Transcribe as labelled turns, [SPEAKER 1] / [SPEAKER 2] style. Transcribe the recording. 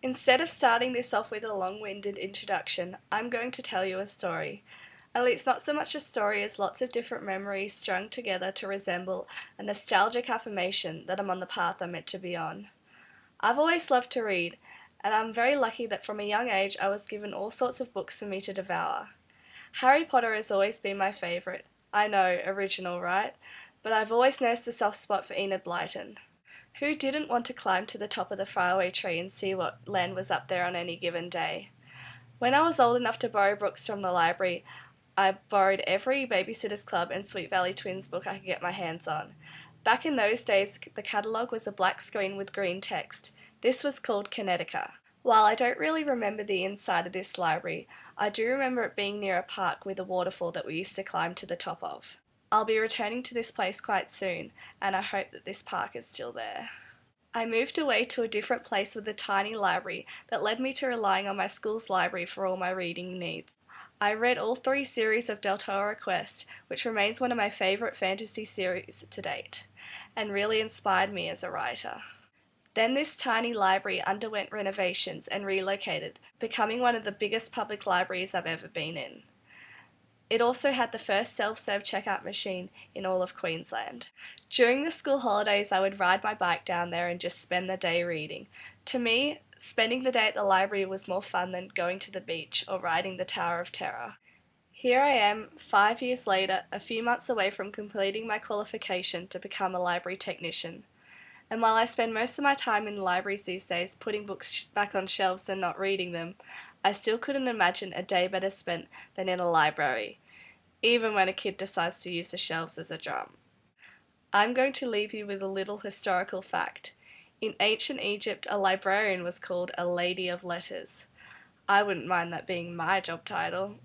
[SPEAKER 1] Instead of starting this off with a long-winded introduction, I'm going to tell you a story. Only it's not so much a story as lots of different memories strung together to resemble a nostalgic affirmation that I'm on the path I'm meant to be on. I've always loved to read, and I'm very lucky that from a young age I was given all sorts of books for me to devour. Harry Potter has always been my favourite. I know, original, right? But I've always nursed a soft spot for Enid Blyton. Who didn't want to climb to the top of the faraway tree and see what land was up there on any given day? When I was old enough to borrow books from the library, I borrowed every Babysitter's Club and Sweet Valley Twins book I could get my hands on. Back in those days, the catalogue was a black screen with green text. This was called Connecticut. While I don't really remember the inside of this library, I do remember it being near a park with a waterfall that we used to climb to the top of. I'll be returning to this place quite soon, and I hope that this park is still there. I moved away to a different place with a tiny library that led me to relying on my school's library for all my reading needs. I read all 3 series of Del Toro Quest, which remains one of my favourite fantasy series to date, and really inspired me as a writer. Then this tiny library underwent renovations and relocated, becoming one of the biggest public libraries I've ever been in. It also had the first self-serve checkout machine in all of Queensland. During the school holidays, I would ride my bike down there and just spend the day reading. To me, spending the day at the library was more fun than going to the beach or riding the Tower of Terror. Here I am, 5 years later, a few months away from completing my qualification to become a library technician. And while I spend most of my time in libraries these days putting books back on shelves and not reading them, I still couldn't imagine a day better spent than in a library, even when a kid decides to use the shelves as a drum. I'm going to leave you with a little historical fact. In ancient Egypt, a librarian was called a lady of letters. I wouldn't mind that being my job title.